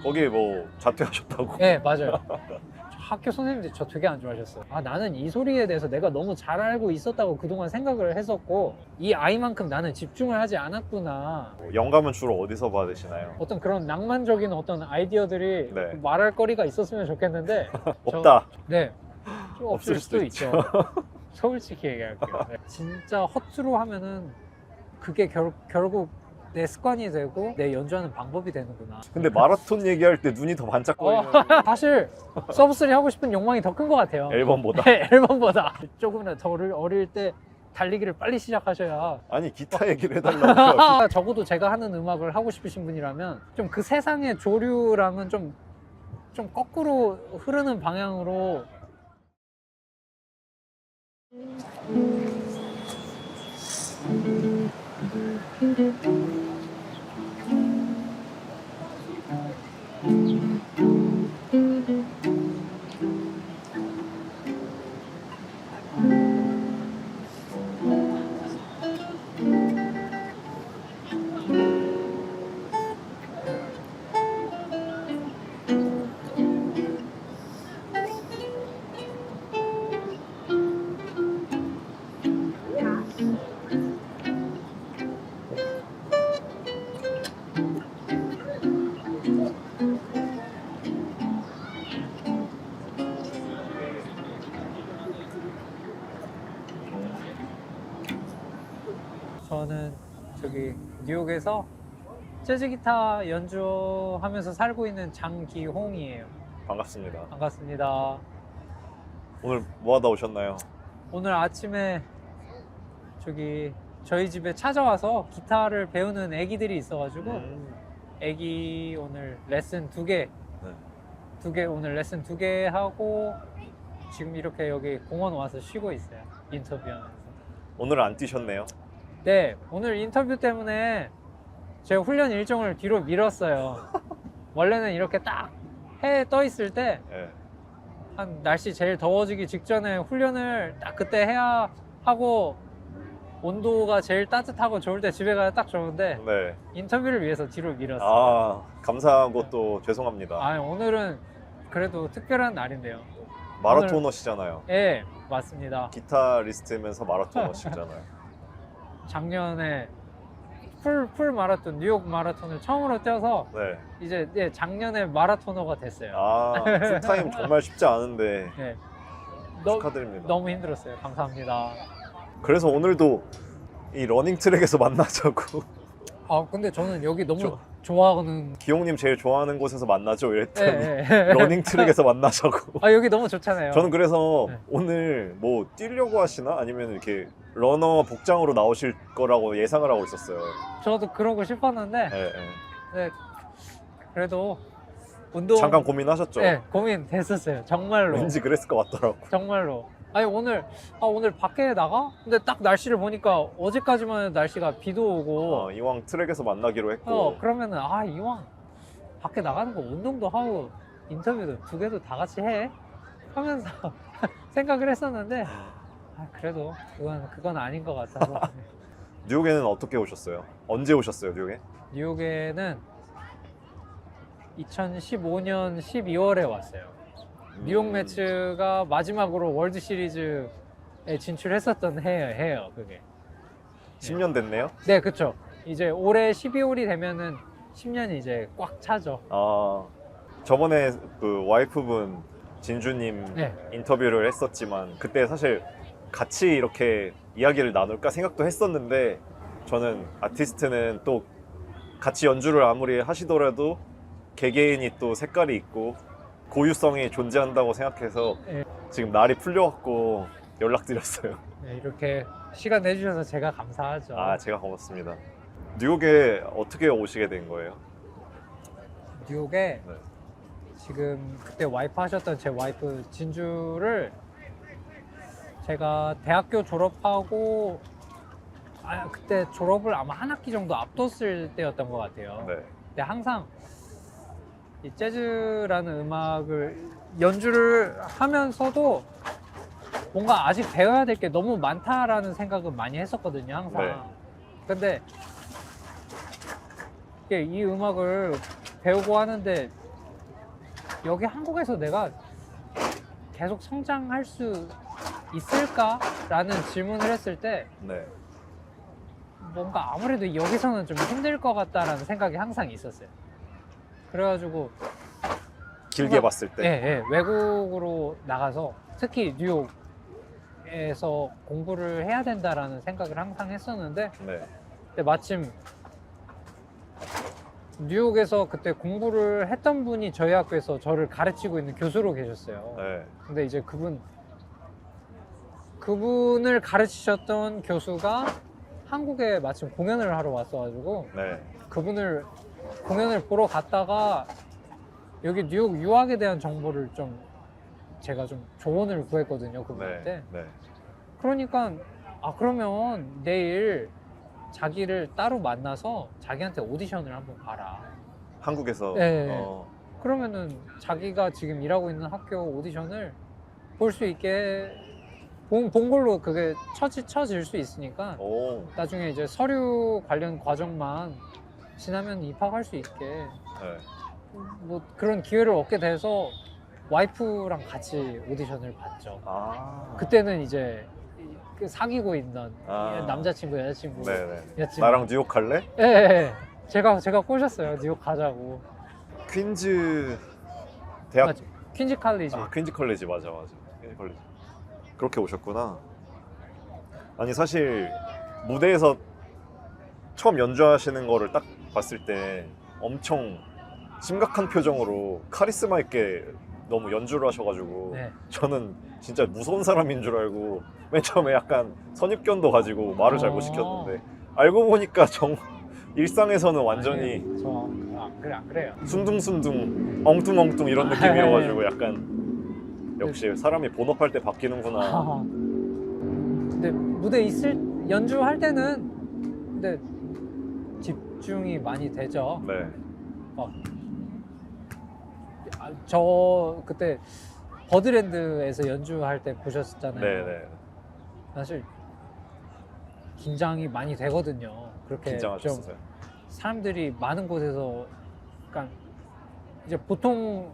거기에 뭐 자퇴하셨다고? 네, 맞아요. 학교 선생님들이 저 되게 안 좋아하셨어요. 아, 나는 이 소리에 대해서 내가 너무 잘 알고 있었다고 그동안 생각을 했었고, 이 아이만큼 나는 집중을 하지 않았구나. 영감은 주로 어디서 받으시나요? 어떤 그런 낭만적인 어떤 아이디어들이 네. 말할 거리가 있었으면 좋겠는데 없다. 네, 좀 없을 없을 수도 수도 있죠. 솔직히 얘기할게요. 네. 진짜 허투루 하면은 그게 결국 내 습관이 되고 내 연주하는 방법이 되는구나. 근데 마라톤 얘기할 때 눈이 더 반짝거리는 사실 서브3 하고 싶은 욕망이 더 큰 것 같아요. 앨범보다? 네, 앨범보다. 조금이라도 더 어릴 때 달리기를 빨리 시작하셔야. 아니 기타 얘기를 해달라고요. 적어도 제가 하는 음악을 하고 싶으신 분이라면 좀 그 세상의 조류랑은 좀 거꾸로 흐르는 방향으로. 저는 저기 뉴욕에서 재즈 기타 연주하면서 살고 있는 장기홍이에요. 반갑습니다. 반갑습니다. 오늘 뭐 하다 오셨나요? 오늘 아침에 저기 저희 집에 찾아와서 기타를 배우는 애기들이 있어가지고 애기 오늘 레슨 2개 오늘 레슨 2개 하고 지금 이렇게 여기 공원 와서 쉬고 있어요. 인터뷰하면서. 오늘은 안 뛰셨네요. 네, 오늘 인터뷰 때문에 제가 훈련 일정을 뒤로 미뤘어요. 원래는 이렇게 딱 해 떠 있을 때 한 네. 날씨 제일 더워지기 직전에 훈련을 딱 그때 해야 하고 온도가 제일 따뜻하고 좋을 때 집에 가야 딱 좋은데 네. 인터뷰를 위해서 뒤로 미뤘어요. 아 감사하고 또 죄송합니다. 아, 오늘은 그래도 특별한 날인데요. 마라토너시잖아요. 네, 맞습니다. 기타리스트면서 마라토너시잖아요. 작년에 풀 마라톤, 뉴욕 마라톤을 처음으로 뛰어서 네. 이제 작년에 마라토너가 됐어요. 아 풀타임 정말 쉽지 않은데 네. 축하드립니다. 너무 힘들었어요. 감사합니다. 그래서 오늘도 이 러닝 트랙에서 만나자고. 아, 근데 저는 여기 너무 좋아하는. 기용님 제일 좋아하는 곳에서 만나죠 이랬더니 네. 러닝 트랙에서 만나자고. 아, 여기 너무 좋잖아요. 저는 그래서 네. 오늘 뭐 뛰려고 하시나 아니면 이렇게 러너 복장으로 나오실 거라고 예상을 하고 있었어요. 저도 그러고 싶었는데 네, 네. 네, 그래도 운동 잠깐 고민하셨죠? 네, 고민됐었어요. 정말로. 왠지 그랬을 것 같더라고. 정말로. 아니 오늘 밖에 나가? 근데 딱 날씨를 보니까 어제까지만 해도 날씨가 비도 오고 이왕 트랙에서 만나기로 했고. 그러면은 이왕 밖에 나가는 거 운동도 하고 인터뷰도 2개도 다 같이 해 하면서 생각을 했었는데 그래도 그건 아닌 것 같아서. 뉴욕에는 어떻게 오셨어요? 언제 오셨어요 뉴욕에? 뉴욕에는 2015년 12월에 왔어요. 뉴욕 매츠가 마지막으로 월드 시리즈에 진출했었던 해예요, 그게. 10년 됐네요? 네, 그쵸. 이제 올해 12월이 되면은 10년이 이제 꽉 차죠. 저번에 그 와이프분 진주님 네. 인터뷰를 했었지만 그때 사실 같이 이렇게 이야기를 나눌까 생각도 했었는데 저는 아티스트는 또 같이 연주를 아무리 하시더라도 개개인이 또 색깔이 있고 고유성이 존재한다고 생각해서 네. 지금 날이 풀려갖고 연락드렸어요. 네, 이렇게 시간 내주셔서 제가 감사하죠. 제가 고맙습니다. 뉴욕에 어떻게 오시게 된 거예요? 뉴욕에 네. 지금 그때 와이프 하셨던 제 와이프 진주를 제가 대학교 졸업하고 그때 졸업을 아마 한 학기 정도 앞뒀을 때였던 것 같아요. 네. 근데 항상 이 재즈라는 음악을 연주를 하면서도 뭔가 아직 배워야 될 게 너무 많다라는 생각은 많이 했었거든요, 항상. 네. 근데 이 음악을 배우고 하는데 여기 한국에서 내가 계속 성장할 수 있을까라는 질문을 했을 때 네. 뭔가 아무래도 여기서는 좀 힘들 것 같다라는 생각이 항상 있었어요. 그래가지고 길게 뭔가- 봤을 때. 예, 예, 외국으로 나가서 특히 뉴욕에서 공부를 해야 된다라는 생각을 항상 했었는데 네. 근데 마침 뉴욕에서 그때 공부를 했던 분이 저희 학교에서 저를 가르치고 있는 교수로 계셨어요. 네. 근데 이제 그분을 가르치셨던 교수가 한국에 마침 공연을 하러 왔어가지고 네. 그분을 공연을 보러 갔다가 여기 뉴욕 유학에 대한 정보를 좀 제가 좀 조언을 구했거든요, 그분한테. 네. 네. 그러니까 그러면 내일 자기를 따로 만나서 자기한테 오디션을 한번 봐라. 한국에서. 네. 어. 그러면은 자기가 지금 일하고 있는 학교 오디션을 볼 수 있게 본 걸로 그게 쳐질 수 있으니까 오. 나중에 이제 서류 관련 과정만 지나면 입학할 수 있게 네. 뭐 그런 기회를 얻게 돼서 와이프랑 같이 오디션을 봤죠. 아. 그때는 이제 그 사귀고 있는 아. 남자친구 여자친구 네네. 여자친구 나랑 뉴욕 갈래? 예, 예, 예. 제가 꼬셨어요. 뉴욕 가자고. 퀸즈 대학. 맞죠? 퀸즈 칼리지. 퀸즈 컬리지 맞아. 퀸즈 컬리지. 그렇게 오셨구나. 아니 사실 무대에서 처음 연주하시는 거를 딱 봤을 때 엄청 심각한 표정으로 카리스마 있게 너무 연주를 하셔가지고 네. 저는 진짜 무서운 사람인 줄 알고 맨 처음에 약간 선입견도 가지고 말을 잘 못 시켰는데 알고 보니까 일상에서는 완전히 그래 안 그래요. 순둥순둥 엉뚱엉뚱 이런 느낌이어가지고 약간 역시 사람이 본업할 때 바뀌는구나. 근데 무대 연주할 때는 근데 집중이 많이 되죠. 네. 저 그때 버드랜드에서 연주할 때 보셨잖아요. 네네. 사실 긴장이 많이 되거든요. 그렇게 긴장하셨어요? 좀 사람들이 많은 곳에서, 그러니까 이제 보통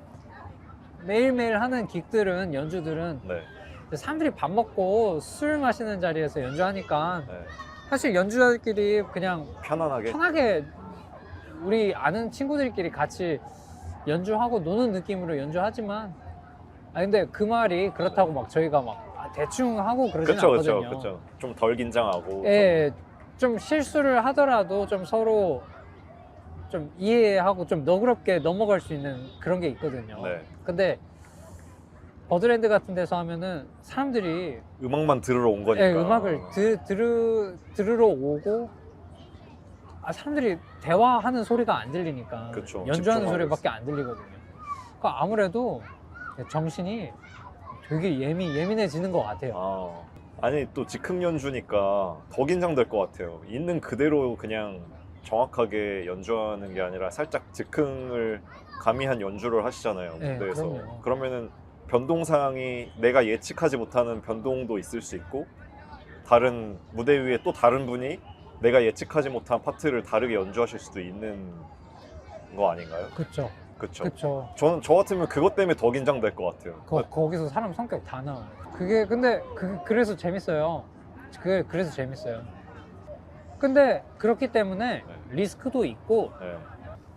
매일매일 하는 긱들은 연주들은 네. 사람들이 밥 먹고 술 마시는 자리에서 연주하니까 네. 사실 연주자들끼리 그냥 편하게 우리 아는 친구들끼리 같이 연주하고 노는 느낌으로 연주하지만 근데 그 말이 그렇다고 막 저희가 막 대충 하고 그러진 않거든요. 그쵸. 좀 덜 긴장하고. 예, 좀 실수를 하더라도 좀 서로 좀 이해하고 좀 너그럽게 넘어갈 수 있는 그런 게 있거든요. 네. 근데 버드랜드 같은 데서 하면은 사람들이 음악만 들으러 온 거니까. 예, 음악을 들으러 오고 사람들이 대화하는 소리가 안 들리니까 그쵸, 연주하는 집중하고 소리밖에 안 들리거든요. 그러니까 아무래도 정신이 되게 예민해지는 것 같아요. 아니 또 즉흥 연주니까 더 긴장될 것 같아요. 있는 그대로 그냥 정확하게 연주하는 게 아니라 살짝 즉흥을 가미한 연주를 하시잖아요, 네, 무대에서. 그럼요. 그러면은 변동사항이 내가 예측하지 못하는 변동도 있을 수 있고 다른 무대 위에 또 다른 분이 내가 예측하지 못한 파트를 다르게 연주하실 수도 있는 거 아닌가요? 그쵸. 그쵸. 그쵸. 저 같으면 그것 때문에 더 긴장될 것 같아요. 거기서 사람 성격 다 나와요. 그게 근데 그래서 재밌어요. 그래서 재밌어요. 근데 그렇기 때문에 네. 리스크도 있고 네.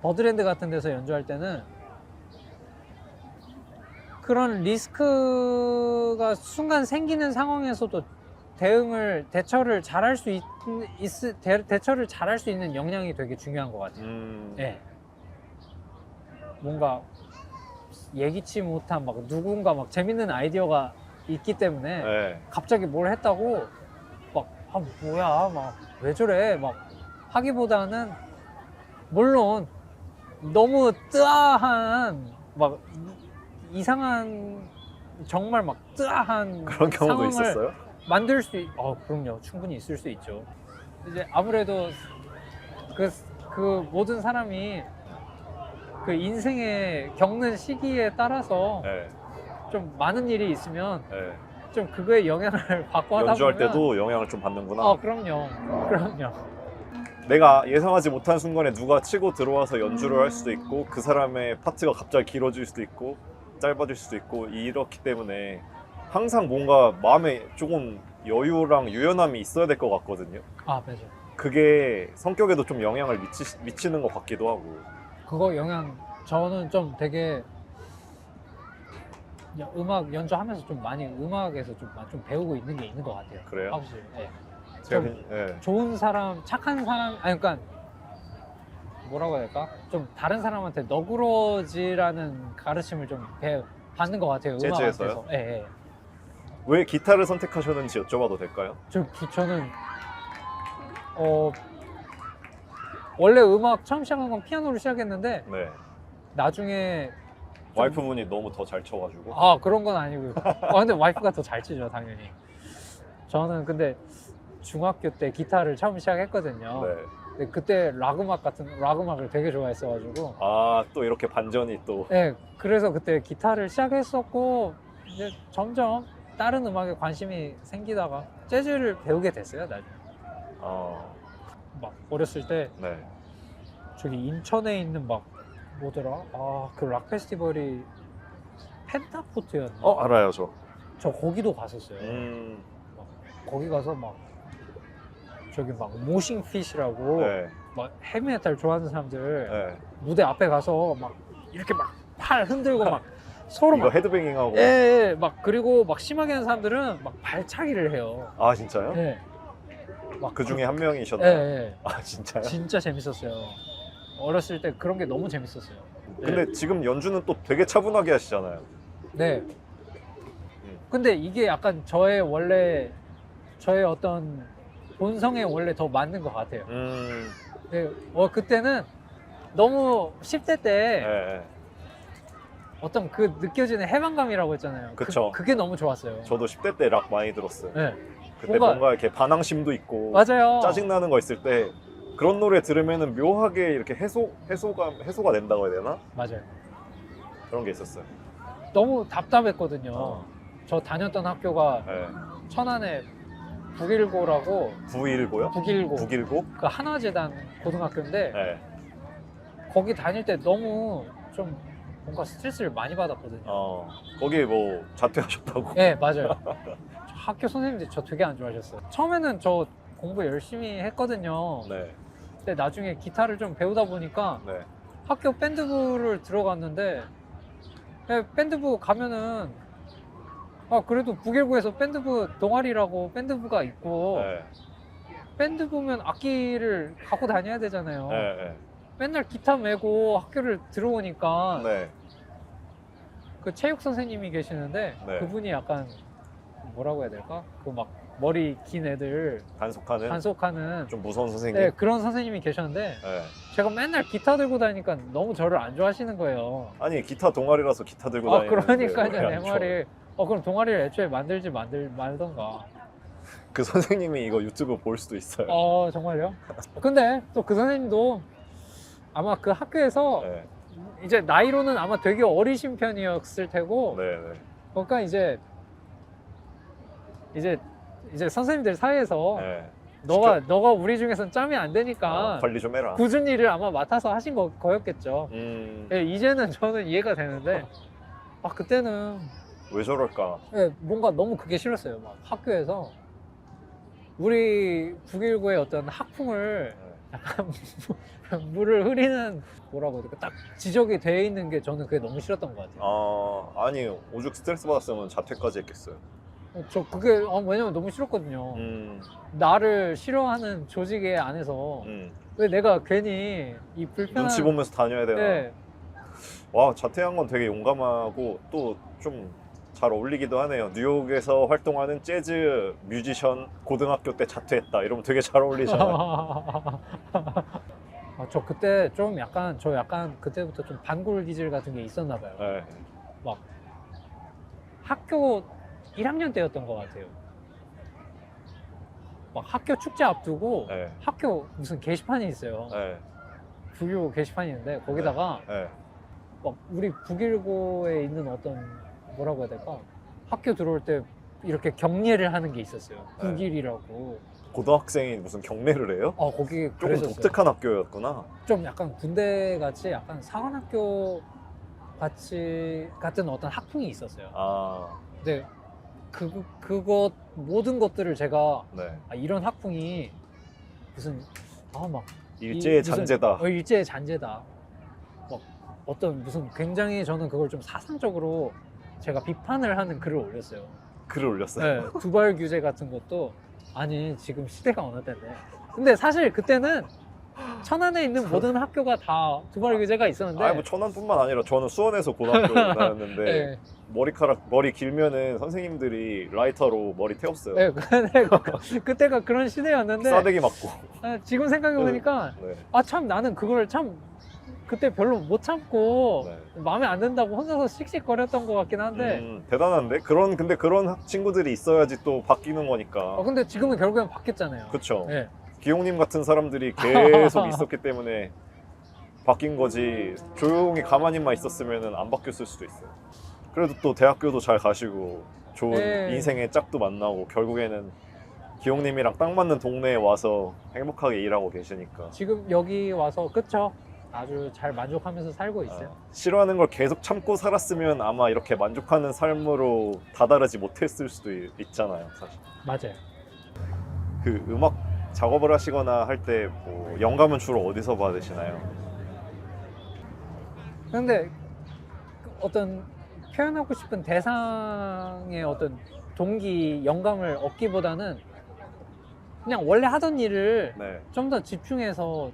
버드랜드 같은 데서 연주할 때는 그런 리스크가 순간 생기는 상황에서도 대처를 잘할 수 대처를 잘할 수 있는 역량이 되게 중요한 것 같아요. 네. 뭔가 예기치 못한 누군가 재밌는 아이디어가 있기 때문에 네. 갑자기 뭘 했다고 뭐야 왜 저래 하기보다는 물론 너무 뜨아한 이상한 정말 뜨아한 그런 경우도 상황을 있었어요? 만들 그럼요. 충분히 있을 수 있죠. 이제 아무래도 그 모든 사람이 그 인생에 겪는 시기에 따라서 네. 좀 많은 일이 있으면 네. 좀 그거에 영향을 받고 하다 보면 연주할 때도 영향을 좀 받는구나. 그럼요. 내가 예상하지 못한 순간에 누가 치고 들어와서 연주를 할 수도 있고 그 사람의 파트가 갑자기 길어질 수도 있고 짧아질 수도 있고 이렇기 때문에 항상 뭔가 마음에 조금 여유랑 유연함이 있어야 될 것 같거든요. 아, 맞아. 그게 성격에도 좀 영향을 미치는 것 같기도 하고. 그거 영향, 저는 좀 되게 음악 연주하면서 좀 많이 음악에서 좀 배우고 있는 게 있는 것 같아요. 그래요? 확실히. 예. 제가 좀 예. 좋은 사람, 착한 사람, 아니, 그러니까 뭐라고 해야 될까? 좀 다른 사람한테 너그러지라는 가르침을 좀 받는 것 같아요. 재즈에서요? 음악에서. 예, 예. 왜 기타를 선택하셨는지 여쭤봐도 될까요? 저는 원래 음악 처음 시작한 건 피아노로 시작했는데 네. 나중에 와이프분이 너무 더 잘 쳐가지고. 아, 그런 건 아니고요. 근데 와이프가 더 잘 치죠, 당연히. 저는 근데 중학교 때 기타를 처음 시작했거든요. 네. 근데 그때 락 음악을 되게 좋아했어가지고. 아, 또 이렇게 반전이 또. 네, 그래서 그때 기타를 시작했었고 이제 점점 다른 음악에 관심이 생기다가 재즈를 배우게 됐어요, 나중에. 막 어렸을 때 네. 저기 인천에 있는 막 뭐더라? 그 락 페스티벌이 펜타포트였나? 알아요, 저. 저 거기도 갔었어요. 막 거기 가서 막 저기 막 모싱핏이라고 네. 막 헤비메탈 좋아하는 사람들 네. 무대 앞에 가서 막 이렇게 막 팔 흔들고 막 서로 이거 막 헤드뱅잉하고. 예, 막 그리고 막 심하게 하는 사람들은 막 발차기를 해요. 아, 진짜요? 예. 막 그 중에 한 예, 명이셨나요? 예. 아, 진짜요? 진짜 재밌었어요. 어렸을 때 그런 게 너무 재밌었어요. 근데 지금 연주는 또 되게 차분하게 하시잖아요. 네. 근데 이게 약간 저의 어떤 본성에 원래 더 맞는 것 같아요. 네, 그때는 너무 10대 때 네. 어떤 그 느껴지는 해방감이라고 했잖아요. 그쵸. 그게 너무 좋았어요. 저도 10대 때 락 많이 들었어요. 네. 그때 뭔가 이렇게 반항심도 있고 맞아요. 짜증나는 거 있을 때 그런 노래 들으면은 묘하게 이렇게 해소가 된다고 해야 되나? 맞아요. 그런 게 있었어요. 너무 답답했거든요. 저 다녔던 학교가 네. 천안에 북일고라고 919요? 북일고 919? 그 한화재단 고등학교인데 네. 거기 다닐 때 너무 좀 뭔가 스트레스를 많이 받았거든요. 거기 뭐 자퇴하셨다고? 네, 맞아요. 학교 선생님들이 저 되게 안 좋아하셨어요. 처음에는 저 공부 열심히 했거든요. 네. 근데 나중에 기타를 좀 배우다 보니까 네. 학교 밴드부를 들어갔는데 밴드부 가면은 그래도 북일고에서 밴드부 동아리라고 밴드부가 있고 네. 밴드부면 악기를 갖고 다녀야 되잖아요. 네. 네. 맨날 기타 메고 학교를 들어오니까 네. 그 체육 선생님이 계시는데 네. 그분이 약간 뭐라고 해야 될까? 그 막 머리 긴 애들 단속하는 좀 무서운 선생님. 네, 그런 선생님이 계셨는데 네. 제가 맨날 기타 들고 다니니까 너무 저를 안 좋아하시는 거예요. 아니 기타 동아리라서 기타 들고 다니는데 그러니까요. 왜 내 안 말이 그럼 동아리를 애초에 만들지 말던가. 그 선생님이 이거 유튜브 볼 수도 있어요. 정말요? 근데 또 그 선생님도 아마 그 학교에서 네. 이제 나이로는 아마 되게 어리신 편이었을 테고 네. 네. 그러니까 이제 선생님들 사이에서 네. 너가 우리 중에선 짬이 안 되니까 관리 좀 해라. 굳은 일을 아마 맡아서 하신 거였겠죠. 예, 이제는 저는 이해가 되는데 그때는 왜 저럴까? 뭔가 너무 그게 싫었어요. 막 학교에서 우리 북일고의 어떤 학풍을 약간 물을 흐리는 뭐라고 해야 될까? 딱 지적이 돼 있는 게 저는 그게 너무 싫었던 것 같아요. 아니 오죽 스트레스 받았으면 자퇴까지 했겠어요. 저 그게 왜냐면 너무 싫었거든요. 나를 싫어하는 조직의 안에서 왜 내가 괜히 이 불편한 눈치 보면서 다녀야 되나? 네. 와, 자퇴한 건 되게 용감하고 또 좀 잘 어울리기도 하네요. 뉴욕에서 활동하는 재즈 뮤지션 고등학교 때 자퇴했다 이러면 되게 잘 어울리잖아요. 저 그때 좀 약간 그때부터 좀 반골 기질 같은 게 있었나 봐요. 네. 막 학교 1학년 때였던 것 같아요. 막 학교 축제 앞두고 네. 학교 무슨 게시판이 있어요. 네. 북일고 게시판이 있는데 거기다가 네. 막 우리 북일고에 있는 어떤 뭐라고 해야 될까? 학교 들어올 때 이렇게 경례를 하는 게 있었어요. 네. 국일이라고. 고등학생이 무슨 경례를 해요? 거기 조금 그랬었어요. 독특한 학교였구나. 좀 약간 군대 같이 약간 사관학교 같이 같은 어떤 학풍이 있었어요. 아, 근데 그것 모든 것들을 제가 네. 이런 학풍이 무슨 막 일제의 무슨, 잔재다. 일제의 잔재다. 막 어떤 무슨 굉장히 저는 그걸 좀 사상적으로 제가 비판을 하는 글을 올렸어요. 글을 올렸어요. 네, 두발 규제 같은 것도 아니 지금 시대가 어느 때인데. 근데 사실 그때는 천안에 있는 모든 학교가 다 두발 규제가 있었는데. 아니 뭐 천안뿐만 아니라 저는 수원에서 고등학교 다녔는데 네, 머리 길면은 선생님들이 라이터로 머리 태웠어요. 네, 그때가 그런 시대였는데. 싸대기 맞고. 지금 생각해 보니까 네. 참 나는 그걸 참 그때 별로 못 참고 네. 마음에 안 든다고 혼자서 씩씩거렸던 것 같긴 한데. 대단한데? 근데 그런 친구들이 있어야지 또 바뀌는 거니까. 근데 지금은 결국엔 바뀌었잖아요. 그쵸. 네. 기용님 같은 사람들이 계속 있었기 때문에 바뀐 거지. 조용히 가만히만 있었으면 안 바뀌었을 수도 있어요. 그래도 또 대학교도 잘 가시고 좋은 네. 인생의 짝도 만나고 결국에는 기용님이랑 딱 맞는 동네에 와서 행복하게 일하고 계시니까. 지금 여기 와서 그쵸? 아주 잘 만족하면서 살고 있어요. 싫어하는 걸 계속 참고 살았으면 아마 이렇게 만족하는 삶으로 다다르지 못했을 수도 있잖아요, 사실. 맞아요. 그 음악 작업을 하시거나 할 때 뭐 영감은 주로 어디서 받으시나요? 근데 어떤 표현하고 싶은 대상의 어떤 동기, 영감을 얻기보다는 그냥 원래 하던 일을 네, 좀 더 집중해서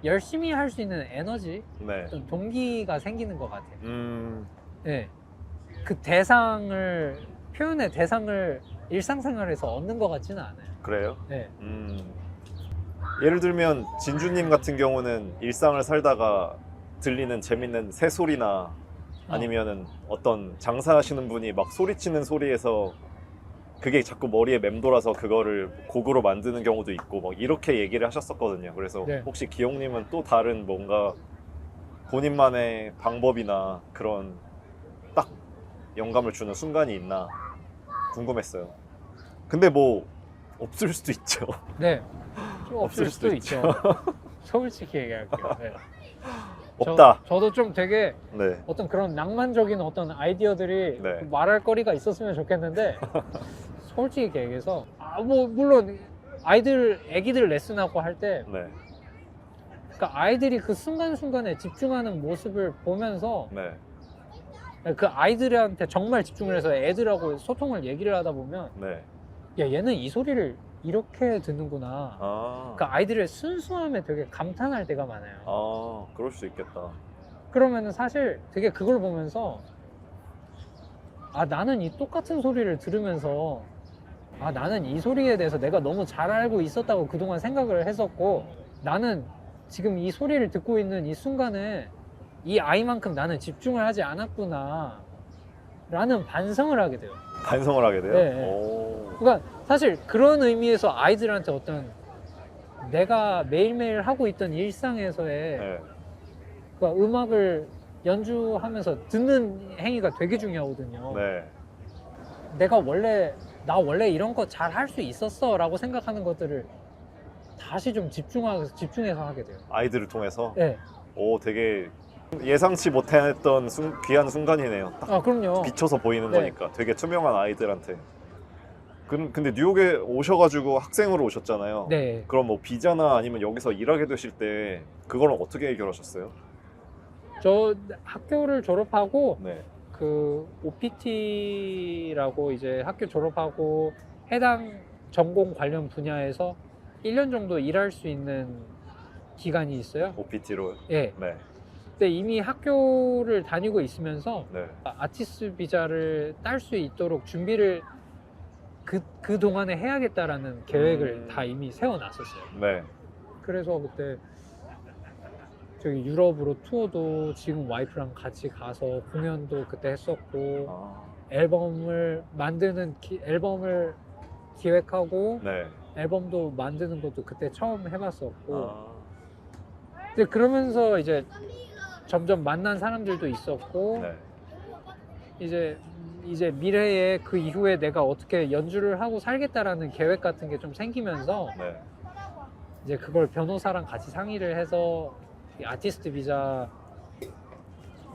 열심히 할 수 있는 에너지, 네. 어떤 동기가 생기는 것 같아요. 음, 네. 그 표현의 대상을 일상생활에서 얻는 것 같지는 않아요. 그래요? 네. 예를 들면 진주님 같은 경우는 일상을 살다가 들리는 재밌는 새소리나 아니면은 어떤 장사하시는 분이 막 소리치는 소리에서 그게 자꾸 머리에 맴돌아서 그거를 곡으로 만드는 경우도 있고 막 이렇게 얘기를 하셨었거든요. 그래서 네. 혹시 기용님은 또 다른 뭔가 본인만의 방법이나 그런 딱 영감을 주는 순간이 있나 궁금했어요. 근데 뭐 없을 수도 있죠. 네. 좀 없을 없을 수도 수도 있죠. 솔직히 얘기할게요. 네. 없다. 저도 좀 되게 네. 어떤 그런 낭만적인 어떤 아이디어들이 네. 말할 거리가 있었으면 좋겠는데 솔직히 얘기해서 뭐 물론 애기들 레슨하고 할 때 네. 그러니까 아이들이 그 순간순간에 집중하는 모습을 보면서 네. 그 아이들한테 정말 집중을 해서 애들하고 소통을 얘기를 하다 보면 네. 야 얘는 이 소리를 이렇게 듣는구나. 아. 그 아이들의 순수함에 되게 감탄할 때가 많아요. 그럴 수 있겠다. 그러면은 사실 되게 그걸 보면서 나는 이 똑같은 소리를 들으면서 나는 이 소리에 대해서 내가 너무 잘 알고 있었다고 그동안 생각을 했었고 나는 지금 이 소리를 듣고 있는 이 순간에 이 아이만큼 나는 집중을 하지 않았구나 라는 반성을 하게 돼요. 반성을 하게 돼요? 네. 오. 그러니까 사실 그런 의미에서 아이들한테 어떤 내가 매일매일 하고 있던 일상에서의 네. 그러니까 음악을 연주하면서 듣는 행위가 되게 중요하거든요. 네. 나 원래 이런 거 잘 할 수 있었어 라고 생각하는 것들을 다시 좀 집중해서 하게 돼요. 아이들을 통해서? 네. 오, 되게 예상치 못했던 귀한 순간이네요. 딱 그럼요. 비춰서 보이는 네. 거니까. 되게 투명한 아이들한테. 근데 뉴욕에 오셔가지고 학생으로 오셨잖아요. 네. 그럼 뭐 비자나 아니면 여기서 일하게 되실 때 그거는 어떻게 해결하셨어요? 저 학교를 졸업하고 네. 그 OPT라고 이제 학교 졸업하고 해당 전공 관련 분야에서 1년 정도 일할 수 있는 기간이 있어요. OPT로. 예. 네. 근데 이미 학교를 다니고 있으면서 네. 아티스트 비자를 딸 수 있도록 준비를 그 동안에 해야겠다라는 계획을 다 이미 세워놨었어요. 네. 그래서 그때 저기 유럽으로 투어도 지금 와이프랑 같이 가서 공연도 그때 했었고 앨범을 기획하고 네. 앨범도 만드는 것도 그때 처음 해봤었고 근데 그러면서 이제 점점 만난 사람들도 있었고 네. 이제 이제 미래에 그 이후에 내가 어떻게 연주를 하고 살겠다라는 계획 같은 게 좀 생기면서 네. 이제 그걸 변호사랑 같이 상의를 해서 이 아티스트 비자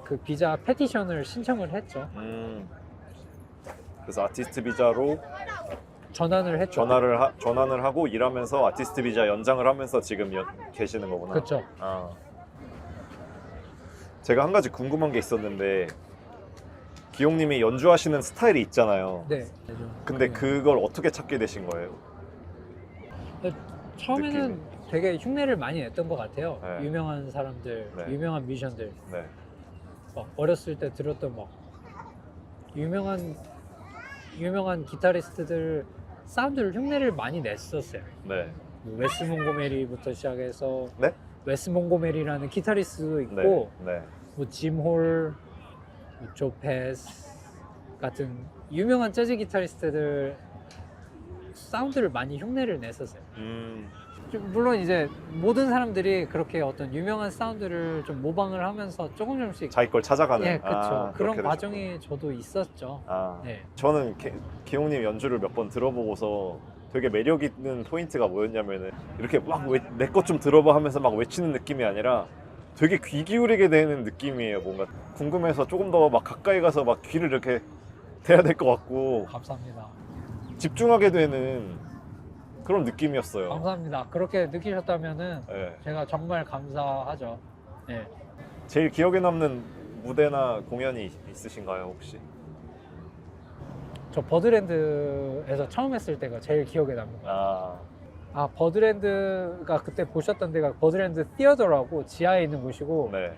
그 비자 페티션을 신청을 했죠. 그래서 아티스트 비자로 전환을 했죠. 전환을 하고 일하면서 아티스트 비자 연장을 하면서 지금 계시는 거구나. 그렇죠. 아. 제가 한 가지 궁금한 게 있었는데 기용님이 연주하시는 스타일이 있잖아요. 네. 근데 그걸 어떻게 찾게 되신 거예요? 처음에는 느낌이. 되게 흉내를 많이 냈던 것 같아요. 네. 유명한 사람들, 네. 유명한 뮤지션들, 네. 막 어렸을 때 들었던 막 유명한 기타리스트들 사운드를 흉내를 많이 냈었어요. 네. 뭐 웨스 몽고메리부터 시작해서 네? 웨스 몽고메리라는 기타리스트도 있고 네. 네. 뭐 짐홀, 뭐 조페스 같은 유명한 재즈 기타리스트들 사운드를 많이 흉내를 냈었어요. 물론 이제 모든 사람들이 그렇게 어떤 유명한 사운드를 좀 모방을 하면서 조금씩 자기 걸 찾아가는. 예, 그렇죠. 그런 그렇게 과정이 저도 있었죠. 아, 네. 저는 기용님 연주를 몇 번 들어보고서 되게 매력 있는 포인트가 뭐였냐면은 이렇게 막 내 것 좀 들어봐 하면서 막 외치는 느낌이 아니라 되게 귀 기울이게 되는 느낌이에요. 뭔가 궁금해서 조금 더 막 가까이 가서 막 귀를 이렇게 대야 될 것 같고 감사합니다. 집중하게 되는 그런 느낌이었어요. 감사합니다. 그렇게 느끼셨다면은 네. 제가 정말 감사하죠. 네. 제일 기억에 남는 무대나 공연이 있으신가요 혹시? 저 버드랜드에서 처음 했을 때가 제일 기억에 남는 것 같아요. 아, 버드랜드가 그때 보셨던 데가 버드랜드 티어더라고 지하에 있는 곳이고 네,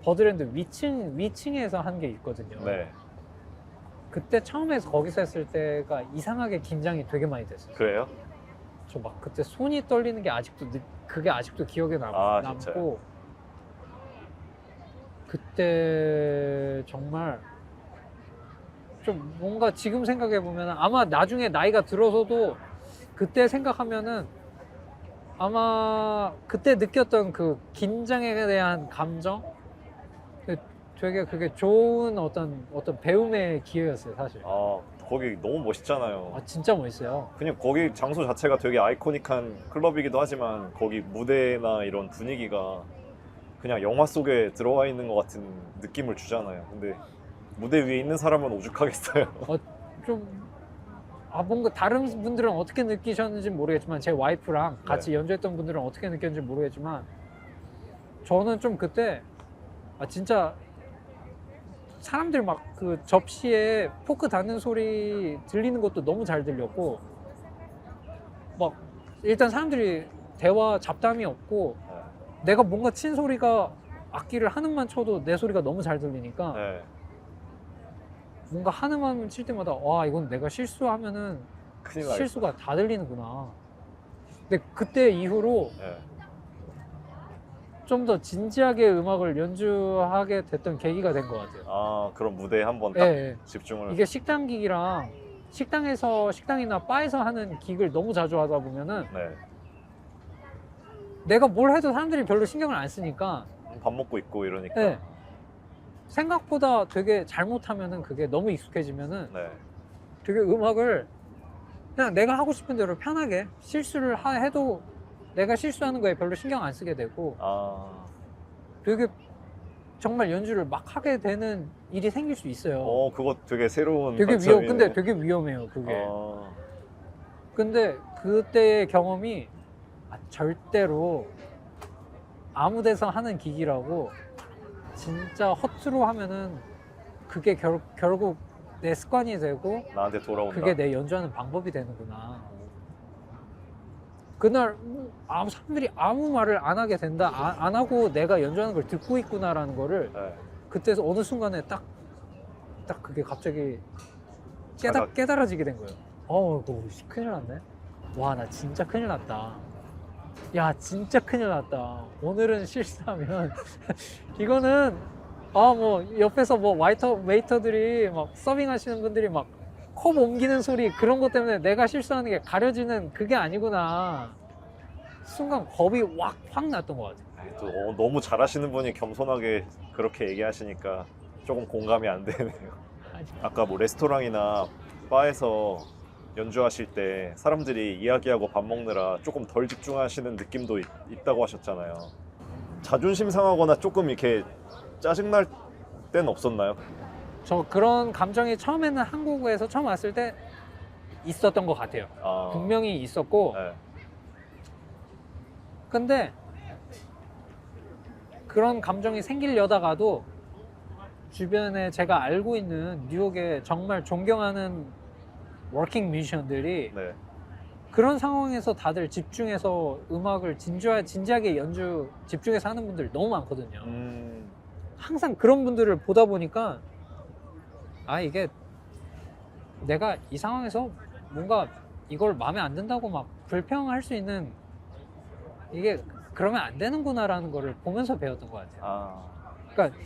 버드랜드 위층에서 한 게 있거든요. 네. 그때 처음에서 거기서 했을 때가 이상하게 긴장이 되게 많이 됐어요. 그래요? 저 막 그때 손이 떨리는 게 그게 아직도 기억에 남고 진짜요? 그때 정말 좀 뭔가 지금 생각해 보면 아마 나중에 나이가 들어서도 그때 생각하면은 아마 그때 느꼈던 그 긴장에 대한 감정 되게 그게 좋은 어떤 배움의 기회였어요 사실. 거기 너무 멋있잖아요. 진짜 멋있어요. 그냥 거기 장소 자체가 되게 아이코닉한 클럽이기도 하지만 거기 무대나 이런 분위기가 그냥 영화 속에 들어와 있는 것 같은 느낌을 주잖아요. 근데 무대 위에 있는 사람은 오죽하겠어요. 뭔가 다른 분들은 어떻게 느끼셨는지 모르겠지만 제 와이프랑 같이 네. 연주했던 분들은 어떻게 느꼈는지 모르겠지만 저는 좀 그때 진짜 사람들 막 그 접시에 포크 닿는 소리 들리는 것도 너무 잘 들렸고 막 일단 사람들이 대화 잡담이 없고 내가 뭔가 친 소리가 악기를 한음만 쳐도 내 소리가 너무 잘 들리니까 네. 뭔가 한음만 칠 때마다 와 이건 내가 실수하면은 큰일 나겠다. 실수가 다 들리는구나. 근데 그때 이후로 네. 좀 더 진지하게 음악을 연주하게 됐던 계기가 된 것 같아요. 그런 무대에 한번 딱 예, 집중을. 이게 식당 기기랑 식당이나 바에서 하는 기기를 너무 자주 하다 보면은 네. 내가 뭘 해도 사람들이 별로 신경을 안 쓰니까 밥 먹고 있고 이러니까. 예, 생각보다 되게 잘못하면은 그게 너무 익숙해지면은 네. 되게 음악을 그냥 내가 하고 싶은 대로 편하게 실수를 해도 내가 실수하는 거에 별로 신경 안 쓰게 되고 되게 정말 연주를 막 하게 되는 일이 생길 수 있어요. 그거 되게 새로운 되게 관점이네. 근데 되게 위험해요, 그게. 근데 그때의 경험이 절대로 아무 데서 하는 기기라고 진짜 허투루 하면은 그게 결국 내 습관이 되고 나한테 돌아온다. 그게 내 연주하는 방법이 되는구나. 그날 사람들이 아무 말을 안 하게 된다, 안 하고 내가 연주하는 걸 듣고 있구나라는 거를 네. 그때서 어느 순간에 딱 그게 갑자기 깨달아지게 된 거예요. 이거 큰일 났네. 와, 나 진짜 큰일 났다. 야, 진짜 큰일 났다. 오늘은 실수하면 이거는 뭐 옆에서 뭐 웨이터들이 막 서빙 하시는 분들이 막 컵 옮기는 소리 그런 것 때문에 내가 실수하는 게 가려지는 그게 아니구나. 순간 겁이 확 났던 것 같아요. 또 너무 잘하시는 분이 겸손하게 그렇게 얘기하시니까 조금 공감이 안 되네요. 아까 뭐 레스토랑이나 바에서 연주하실 때 사람들이 이야기하고 밥 먹느라 조금 덜 집중하시는 느낌도 있다고 하셨잖아요. 자존심 상하거나 조금 이렇게 짜증날 때는 없었나요? 저 그런 감정이 처음에는 한국에서 처음 왔을 때 있었던 것 같아요. 아, 분명히 있었고, 네. 근데 그런 감정이 생기려다가도 주변에 제가 알고 있는 뉴욕에 정말 존경하는 워킹 뮤지션들이 네. 그런 상황에서 다들 집중해서 음악을 진지하게 집중해서 하는 분들 너무 많거든요. 항상 그런 분들을 보다 보니까 이게 내가 이 상황에서 뭔가 이걸 마음에 안 든다고 막 불평할 수 있는, 이게 그러면 안 되는구나라는 거를 보면서 배웠던 것 같아요. 아, 그러니까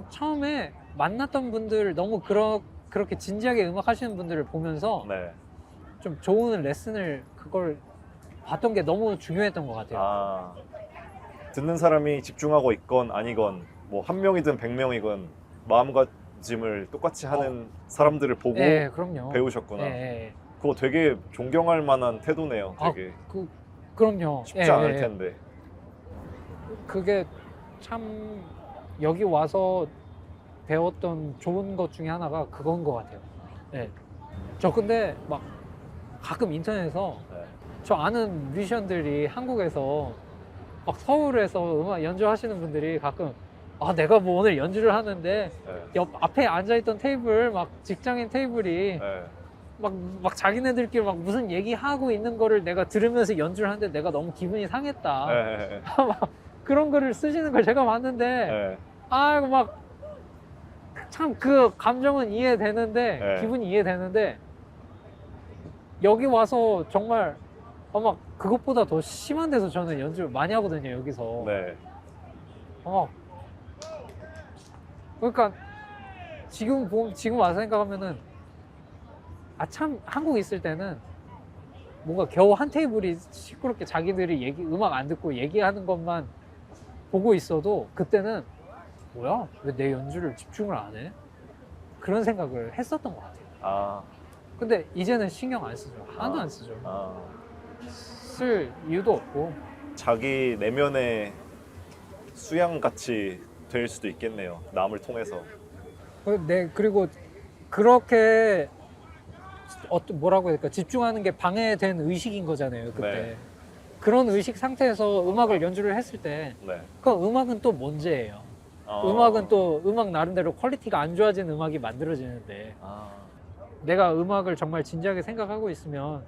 처음에 만났던 분들 너무 그렇게 진지하게 음악 하시는 분들을 보면서 네. 좀 좋은 레슨을 그걸 봤던 게 너무 중요했던 것 같아요. 아, 듣는 사람이 집중하고 있건 아니건 뭐 한 명이든 100명이건 마음가짐을 똑같이 하는 사람들을 보고 네, 그럼요. 배우셨구나. 네. 그거 되게 존경할 만한 태도네요. 되게 그럼요. 쉽지 않을 텐데. 그게 참 여기 와서 배웠던 좋은 것 중에 하나가 그건 것 같아요. 네. 저 근데 막 가끔 인터넷에서 네. 저 아는 뮤지션들이 한국에서 막 서울에서 음악 연주하시는 분들이 가끔 내가 뭐 오늘 연주를 하는데 네. 옆 앞에 앉아있던 테이블, 막 직장인 테이블이 네. 막 자기네들끼리 막 무슨 얘기하고 있는 거를 내가 들으면서 연주를 하는데 내가 너무 기분이 상했다. 네. 막 그런 글을 쓰시는 걸 제가 봤는데 네. 막 참 그 감정은 이해되는데, 네. 기분이 이해되는데 여기 와서 정말 막 그것보다 더 심한 데서 저는 연주를 많이 하거든요, 여기서. 네. 그러니까 지금 와서 생각하면은 참 한국에 있을 때는 뭔가 겨우 한 테이블이 시끄럽게 자기들이 음악 안 듣고 얘기하는 것만 보고 있어도 그때는 뭐야? 왜 내 연주를 집중을 안 해? 그런 생각을 했었던 것 같아요. 아, 근데 이제는 신경 안 쓰죠. 하나도 안 쓰죠. 아. 쓸 이유도 없고. 자기 내면의 수양같이 될 수도 있겠네요. 남을 통해서. 그리고 그렇게 뭐라고 해야 될까? 집중하는 게 방해된 의식인 거잖아요, 그때. 네. 그런 의식 상태에서 음악을 연주를 했을 때, 네. 그 음악은 또 문제예요. 아. 음악은 또 음악 나름대로 퀄리티가 안 좋아진 음악이 만들어지는데, 아. 내가 음악을 정말 진지하게 생각하고 있으면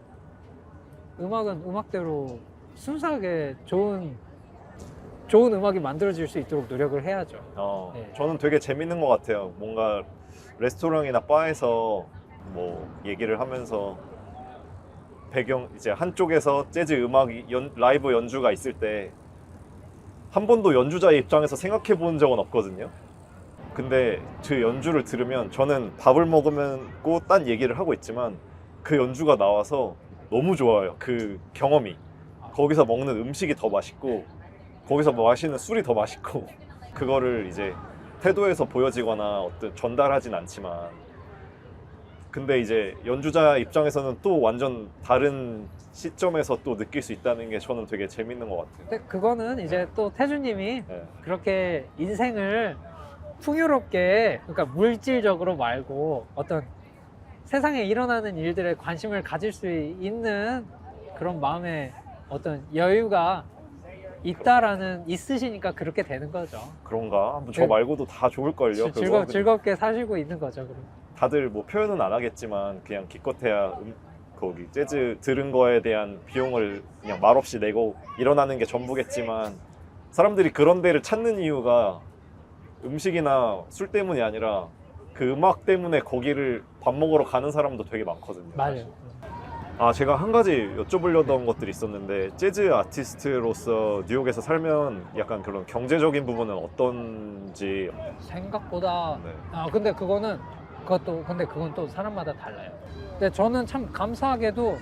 음악은 음악대로 순수하게 좋은 음악이 만들어질 수 있도록 노력을 해야죠. 네. 저는 되게 재밌는 것 같아요. 뭔가 레스토랑이나 바에서 뭐 얘기를 하면서 이제 한쪽에서 재즈 라이브 연주가 있을 때 한 번도 연주자의 입장에서 생각해 본 적은 없거든요. 근데 그 연주를 들으면 저는 밥을 먹으면고 딴 얘기를 하고 있지만 그 연주가 나와서 너무 좋아요. 그 경험이. 거기서 먹는 음식이 더 맛있고 거기서 마시는 술이 더 맛있고 그거를 이제 태도에서 보여지거나 어떤 전달하진 않지만 근데 이제 연주자 입장에서는 또 완전 다른 시점에서 또 느낄 수 있다는 게 저는 되게 재밌는 것 같아요. 근데 그거는 이제 또 태주님이 네. 그렇게 인생을 풍요롭게, 그러니까 물질적으로 말고 어떤 세상에 일어나는 일들에 관심을 가질 수 있는 그런 마음의 어떤 여유가 있으시니까 그렇게 되는 거죠. 그런가? 저 말고도 다 좋을걸요. 즐겁게 사시고 있는 거죠. 그럼. 다들 뭐 표현은 안 하겠지만 그냥 기껏해야 거기 재즈 들은 거에 대한 비용을 그냥 말없이 내고 일어나는 게 전부겠지만 사람들이 그런 데를 찾는 이유가 음식이나 술 때문이 아니라 그 음악 때문에 거기를 밥 먹으러 가는 사람도 되게 많거든요. 맞아요. 제가 한 가지 여쭤보려던 것들이 있었는데 재즈 아티스트로서 뉴욕에서 살면 약간 그런 경제적인 부분은 어떤지. 생각보다 네. 근데 그건 또 사람마다 달라요. 근데 저는 참 감사하게도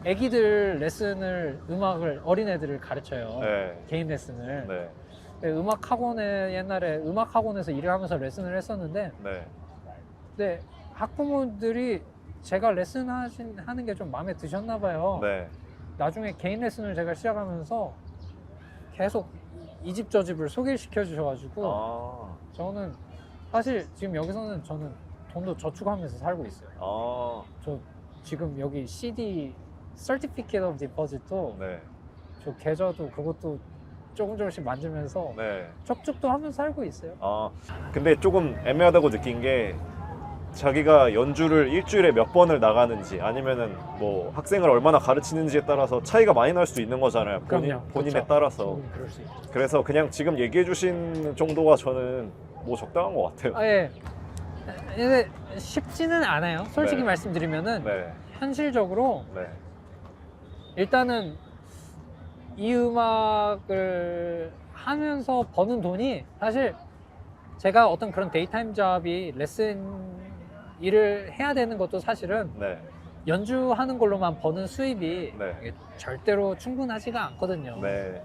애기들 레슨을, 음악을, 어린애들을 가르쳐요. 네. 개인 레슨을. 네. 네, 음악 학원에 옛날에 음악 학원에서 일을 하면서 레슨을 했었는데, 네. 네, 학부모들이 제가 레슨 하는 게 좀 마음에 드셨나 봐요. 네. 나중에 개인 레슨을 제가 시작하면서 계속 이 집 저 집을 소개시켜 주셔가지고 아. 저는 사실 지금 여기서는 저는 돈도 저축하면서 살고 있어요. 아. 저 지금 여기 CD Certificate of Deposit도 네. 저 계좌도 그것도 조금씩 만들면서 네. 저축도 하면서 살고 있어요. 아, 근데 조금 애매하다고 느낀 게 자기가 연주를 일주일에 몇 번을 나가는지 아니면은 뭐 학생을 얼마나 가르치는지에 따라서 차이가 많이 날 수도 있는 거잖아요. 본인에 그렇죠. 따라서. 그럴 수 있죠. 그래서 그냥 지금 얘기해 주신 정도가 저는 뭐 적당한 것 같아요. 아, 예. 근데 쉽지는 않아요. 솔직히 네. 말씀드리면은 네. 현실적으로 네. 일단은 이 음악을 하면서 버는 돈이 사실 제가 어떤 그런 데이타임 잡이 레슨 일을 해야 되는 것도 사실은 네. 연주하는 걸로만 버는 수입이 네. 이게 절대로 충분하지가 않거든요. 네.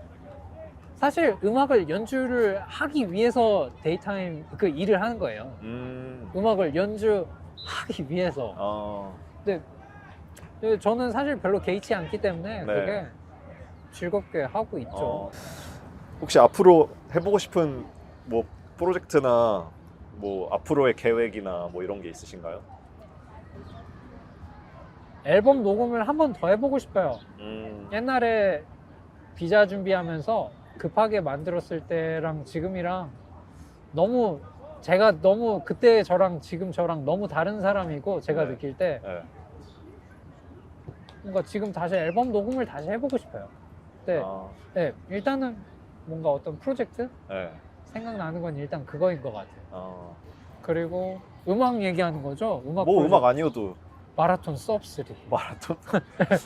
사실 음악을 연주를 하기 위해서 데이타임 그 일을 하는 거예요. 음악을 연주하기 위해서. 근데 저는 사실 별로 개의치 않기 때문에 네. 그게 즐겁게 하고 있죠. 혹시 앞으로 해보고 싶은 뭐 프로젝트나 뭐 앞으로의 계획이나 뭐 이런 게 있으신가요? 앨범 녹음을 한 번 더 해보고 싶어요. 옛날에 비자 준비하면서 급하게 만들었을 때랑 지금이랑 너무 제가 너무 그때 저랑 지금 저랑 너무 다른 사람이고 제가 네. 느낄 때 네. 뭔가 지금 다시 앨범 녹음을 다시 해보고 싶어요. 네, 네 일단은 뭔가 어떤 프로젝트 네. 생각나는 건 일단 그거인 것 같아요. 아. 그리고 음악 얘기하는 거죠. 뭐 프로젝트. 음악 아니어도 마라톤 섭3. 마라톤?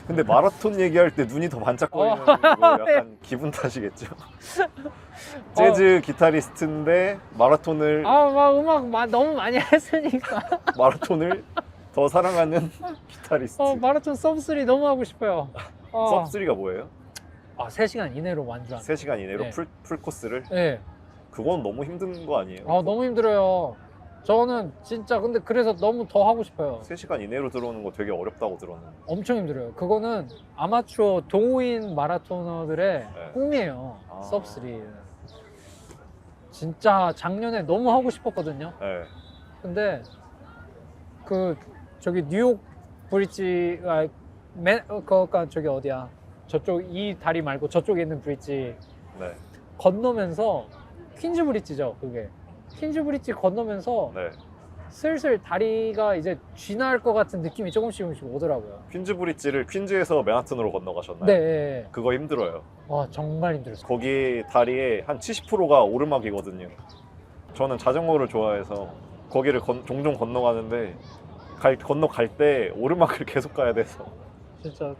근데 마라톤 얘기할 때 눈이 더 반짝거리는 거 약간 기분 탓이겠죠? 재즈 기타리스트인데 마라톤을 막 음악 너무 많이 했으니까. 마라톤을 더 사랑하는 기타리스트. 마라톤 섭3 너무 하고 싶어요. 섭3가 뭐예요? 3시간 이내로 완주하는. 3시간 이내로 네. 풀 코스를? 네. 그건 너무 힘든 거 아니에요? 너무 힘들어요. 저는 진짜 근데 그래서 너무 더 하고 싶어요. 3시간 이내로 들어오는 거 되게 어렵다고 들었는데. 엄청 힘들어요. 그거는 아마추어 동호인 마라토너들의 네. 꿈이에요. 아. 섭3. 진짜 작년에 너무 하고 싶었거든요. 네. 근데 저기 뉴욕 브릿지 그니까 저기 어디야? 저쪽 이 다리 말고 저쪽에 있는 브릿지 네. 건너면서 퀸즈 브릿지죠. 그게 퀸즈 브릿지 건너면서 네. 슬슬 다리가 이제 쥐날 것 같은 느낌이 조금씩 오더라고요. 퀸즈 브릿지를 퀸즈에서 맨하튼으로 건너가셨나요? 네. 그거 힘들어요. 와 정말 힘들었어요. 거기 다리의 한 70%가 오르막이거든요. 저는 자전거를 좋아해서 거기를 종종 건너가는데 건너갈 때 오르막을 계속 가야 돼서 진짜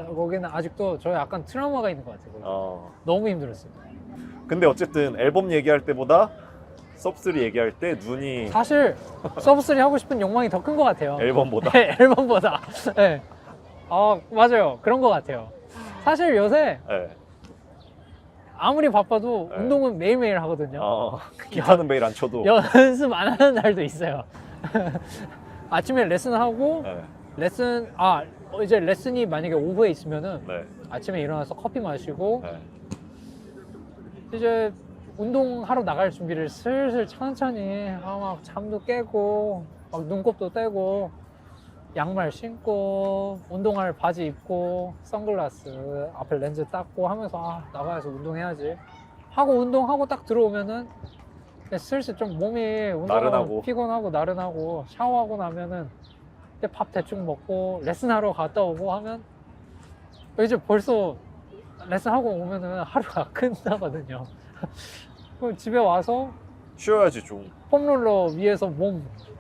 거기는 아직도 저 약간 트라우마가 있는 것 같아요. 거기. 너무 힘들었어요. 근데 어쨌든 앨범 얘기할 때보다 섭3 얘기할 때 눈이 사실 섭3 하고 싶은 욕망이 더 큰 것 같아요. 앨범보다? 네, 앨범보다. 네. 맞아요. 그런 것 같아요. 사실 요새 네. 아무리 바빠도 네. 운동은 매일매일 하거든요. 기타는 매일 안 쳐도 연습 안 하는 날도 있어요. 아침에 레슨하고 네. 이제 레슨이 만약에 오후에 있으면은 네. 아침에 일어나서 커피 마시고 네. 이제 운동하러 나갈 준비를 슬슬 천천히 막 잠도 깨고 막 눈곱도 떼고 양말 신고 운동할 바지 입고 선글라스 앞에 렌즈 닦고 하면서 나가서 운동해야지 하고 운동하고 딱 들어오면은 슬슬 좀 몸이 나른하고. 피곤하고 나른하고 샤워하고 나면은 밥 대충 먹고 레슨하러 갔다 오고 하면 이제 벌써 레슨하고 오면은 하루가 끝나거든요. 그럼 집에 와서 쉬어야지 좀. 폼롤러 위에서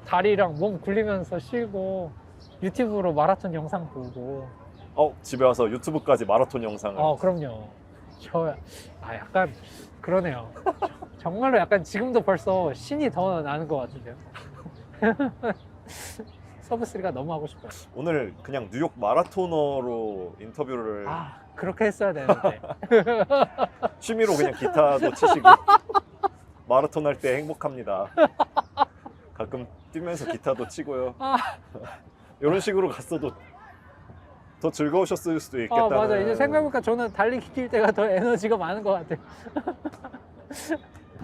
다리랑 몸 굴리면서 쉬고 유튜브로 마라톤 영상 보고. 집에 와서 유튜브까지 마라톤 영상을. 그럼요. 약간 그러네요. 정말로 약간 지금도 벌써 신이 더 나는 것 같은데요. 섭3가 너무 하고 싶어요. 오늘 그냥 뉴욕 마라토너로 인터뷰를 그렇게 했어야 되는데. 취미로 그냥 기타도 치시고 마라톤 할 때 행복합니다. 가끔 뛰면서 기타도 치고요. 이런 식으로 갔어도 더 즐거우셨을 수도 있겠다는. 맞아. 이제 생각해보니까 저는 달리기 뛸 때가 더 에너지가 많은 것 같아요.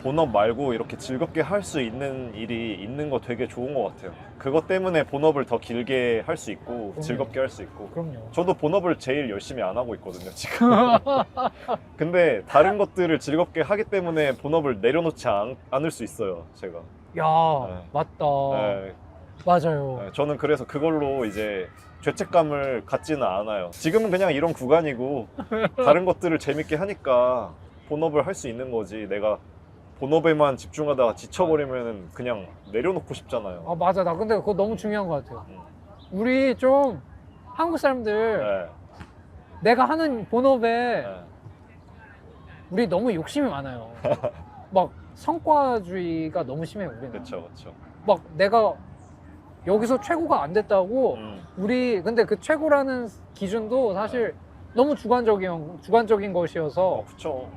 본업 말고 이렇게 즐겁게 할 수 있는 일이 있는 거 되게 좋은 것 같아요. 그것 때문에 본업을 더 길게 할 수 있고 즐겁게 할 수 있고. 그럼요. 저도 본업을 제일 열심히 안 하고 있거든요 지금. 근데 다른 것들을 즐겁게 하기 때문에 본업을 내려놓지 않을 수 있어요 제가. 야, 네. 맞다. 네, 맞아요. 네, 저는 그래서 그걸로 이제 죄책감을 갖지는 않아요. 지금은 그냥 이런 구간이고 다른 것들을 재밌게 하니까 본업을 할 수 있는 거지. 내가 본업에만 집중하다가 지쳐버리면 그냥 내려놓고 싶잖아요. 맞아. 나 근데 그거 너무 중요한 것 같아요. 우리 좀 한국 사람들 네, 내가 하는 본업에 네. 우리 너무 욕심이 많아요. 막 성과주의가 너무 심해요, 우리는. 그렇죠, 그렇죠. 막 내가 여기서 최고가 안 됐다고 우리 근데 그 최고라는 기준도 사실 너무 주관적인 것이어서 그렇죠.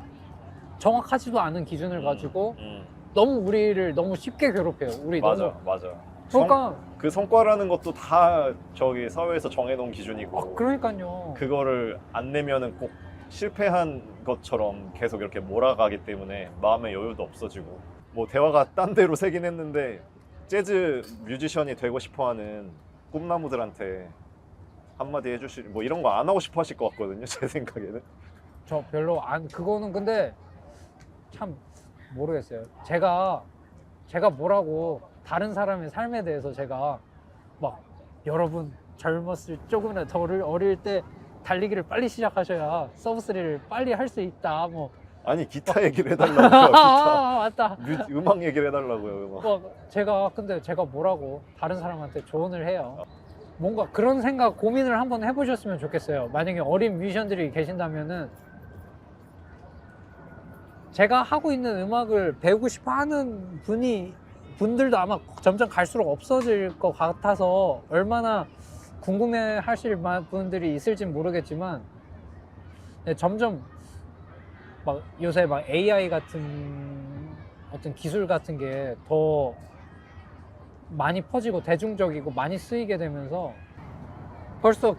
정확하지도 않은 기준을 가지고 너무 우리를 너무 쉽게 괴롭혀요. 우리 맞아, 너무 맞아. 그러니까 그 성과라는 것도 다 저기 사회에서 정해놓은 기준이고. 그러니까요. 그거를 안 내면은 꼭 실패한 것처럼 계속 이렇게 몰아가기 때문에 마음의 여유도 없어지고. 뭐 대화가 딴 데로 새긴 했는데 재즈 뮤지션이 되고 싶어하는 꿈나무들한테 한마디 해주실, 뭐 이런 거 안 하고 싶어 하실 것 같거든요 제 생각에는. 저 별로 안 그거는 근데 참 모르겠어요. 제가 뭐라고 다른 사람의 삶에 대해서 제가 막 여러분 젊었을 조금이나 더 어릴 때 달리기를 빨리 시작하셔야 서브3를 빨리 할 수 있다. 뭐 아니 기타 얘기를 해달라고요. 기타. 맞다. 음악 얘기를 해달라고요. 음악. 근데 제가 뭐라고 다른 사람한테 조언을 해요. 뭔가 그런 생각 고민을 한번 해보셨으면 좋겠어요. 만약에 어린 뮤지션들이 계신다면은 제가 하고 있는 음악을 배우고 싶어 하는 분들도 아마 점점 갈수록 없어질 것 같아서 얼마나 궁금해 하실 분들이 있을진 모르겠지만 점점 막 요새 막 AI 같은 어떤 기술 같은 게 더 많이 퍼지고 대중적이고 많이 쓰이게 되면서 벌써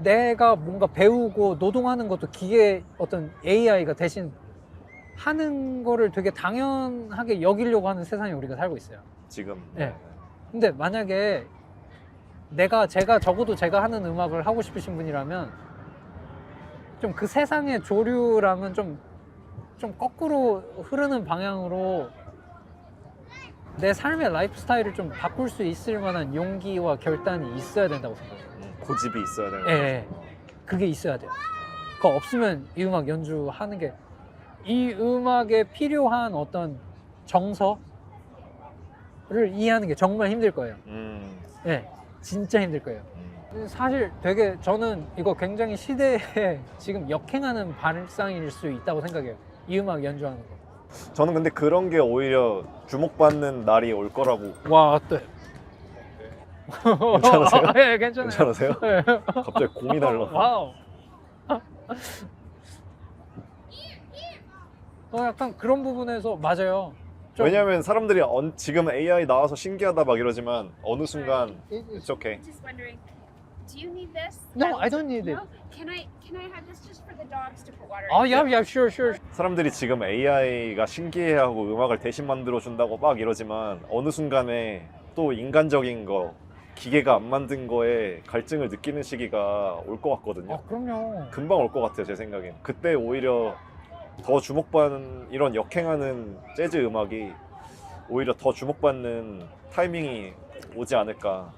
내가 뭔가 배우고 노동하는 것도 기계 어떤 AI가 대신 하는 거를 되게 당연하게 여기려고 하는 세상에 우리가 살고 있어요. 지금. 네. 근데 만약에 적어도 제가 하는 음악을 하고 싶으신 분이라면 좀 그 세상의 조류랑은 좀 거꾸로 흐르는 방향으로 내 삶의 라이프 스타일을 좀 바꿀 수 있을 만한 용기와 결단이 있어야 된다고 생각해요. 고집이 있어야 되는. 예, 그게 있어야 돼요. 그거 없으면 이 음악 연주하는 게 이 음악에 필요한 어떤 정서를 이해하는 게 정말 힘들 거예요. 예, 진짜 힘들 거예요. 사실 되게 저는 이거 굉장히 시대에 지금 역행하는 발상일 수 있다고 생각해요. 이 음악 연주하는 거. 저는 근데 그런 게 오히려 주목받는 날이 올 거라고. 와, 어때? 괜찮으세요? 예, 괜찮아요. 괜찮으세요? 예. 갑자기 고민하려. 와우. 약간 그런 부분에서 맞아요. 좀 왜냐면 사람들이 지금 AI 나와서 신기하다 막 이러지만 어느 순간 It's it's okay. Just wondering, do you need this? No, I don't need it. No? Can I have this just for the dogs to put water? 아, in? yeah, sure. 사람들이 지금 AI가 신기해하고 음악을 대신 만들어준다고 막 이러지만 어느 순간에 또 인간적인 거, 기계가 안 만든 거에 갈증을 느끼는 시기가 올 것 같거든요. 그럼요. 금방 올 것 같아요 제 생각엔. 그때 오히려 더 주목받는 이런 역행하는 재즈 음악이 오히려 더 주목받는 타이밍이 오지 않을까.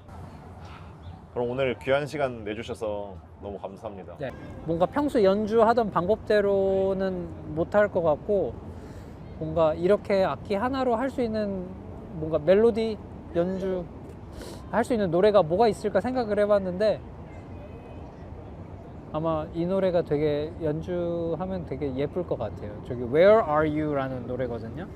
그럼 오늘 귀한 시간 내주셔서 너무 감사합니다. 네. 뭔가 평소 연주하던 방법대로는 못할 것 같고 뭔가 이렇게 악기 하나로 할 수 있는 뭔가 멜로디 연주 할 수 있는 노래가 뭐가 있을까 생각을 해봤는데 아마 이 노래가 되게 연주하면 되게 예쁠 것 같아요. 저기 Where Are You 라는 노래거든요.